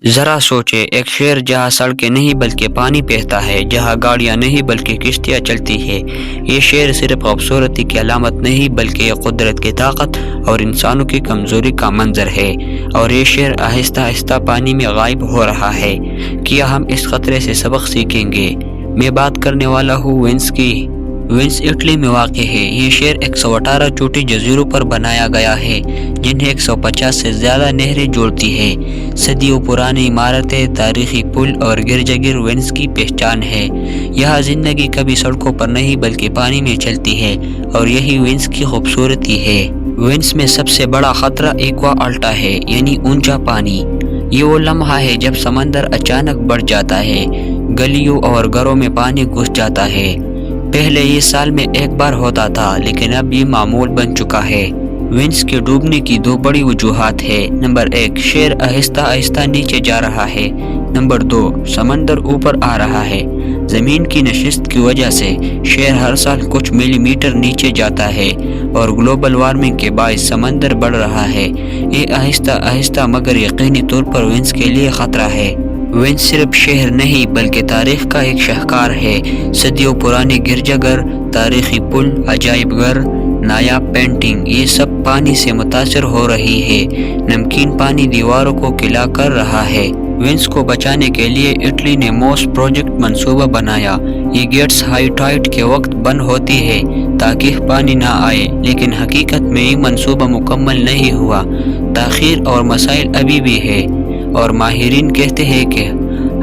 ذرا سوچے، ایک شہر جہاں سڑکیں نہیں بلکہ پانی بہتا ہے، جہاں گاڑیاں نہیں بلکہ کشتیاں چلتی ہے۔ یہ شہر صرف خوبصورتی کی علامت نہیں بلکہ یہ قدرت کی طاقت اور انسانوں کی کمزوری کا منظر ہے، اور یہ شہر آہستہ آہستہ پانی میں غائب ہو رہا ہے۔ کیا ہم اس خطرے سے سبق سیکھیں گے؟ میں بات کرنے والا ہوں وینس کی۔ وینس اٹلی میں واقع ہے۔ یہ شہر 118 چھوٹے جزیروں پر بنایا گیا ہے، جنہیں 150 سے زیادہ نہریں جوڑتی ہیں۔ صدیوں پرانی عمارتیں، تاریخی پل اور گرجاگھر وینس کی پہچان ہے۔ یہاں زندگی کبھی سڑکوں پر نہیں بلکہ پانی میں چلتی ہے، اور یہی وینس کی خوبصورتی ہے۔ وینس میں سب سے بڑا خطرہ ایکوا الٹا ہے، یعنی اونچا پانی۔ یہ وہ لمحہ ہے جب سمندر اچانک بڑھ جاتا ہے، گلیوں اور گھروں میں پانی گھس جاتا ہے۔ پہلے یہ سال میں ایک بار ہوتا تھا، لیکن اب یہ معمول بن چکا ہے۔ وینس کے ڈوبنے کی دو بڑی وجوہات ہیں۔ نمبر 1، شہر آہستہ آہستہ نیچے جا رہا ہے۔ نمبر 2، سمندر اوپر آ رہا ہے۔ زمین کی نشست کی وجہ سے شہر ہر سال کچھ ملی میٹر نیچے جاتا ہے، اور گلوبل وارمنگ کے باعث سمندر بڑھ رہا ہے۔ یہ آہستہ آہستہ مگر یقینی طور پر وینس کے لیے خطرہ ہے۔ وینس صرف شہر نہیں بلکہ تاریخ کا ایک شاہکار ہے۔ صدیوں پرانے گرجا گھر، تاریخی پل، عجائب گھر، نایاب پینٹنگ، یہ سب پانی سے متاثر ہو رہی ہے۔ نمکین پانی دیواروں کو گلا کر رہا ہے۔ وینس کو بچانے کے لیے اٹلی نے موس پروجیکٹ منصوبہ بنایا۔ یہ گیٹس ہائی ٹائیڈ کے وقت بند ہوتی ہے تاکہ پانی نہ آئے، لیکن حقیقت میں یہ منصوبہ مکمل نہیں ہوا۔ تاخیر اور مسائل ابھی بھی ہے، اور ماہرین کہتے ہیں کہ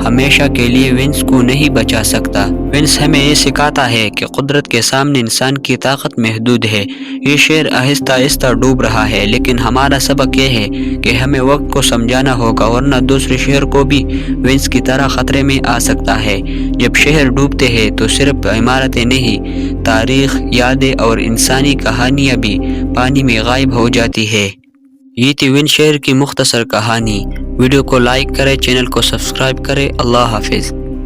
ہمیشہ کے لیے وینس کو نہیں بچا سکتا۔ وینس ہمیں یہ سکھاتا ہے کہ قدرت کے سامنے انسان کی طاقت محدود ہے۔ یہ شہر آہستہ آہستہ ڈوب رہا ہے، لیکن ہمارا سبق یہ ہے کہ ہمیں وقت کو سمجھانا ہوگا، ورنہ دوسرے شہر کو بھی وینس کی طرح خطرے میں آ سکتا ہے۔ جب شہر ڈوبتے ہیں تو صرف عمارتیں نہیں، تاریخ، یادیں اور انسانی کہانیاں بھی پانی میں غائب ہو جاتی ہے۔ یہ تھی وینس شہر کی مختصر کہانی۔ ویڈیو کو لائک کریں، چینل کو سبسکرائب کریں۔ اللہ حافظ۔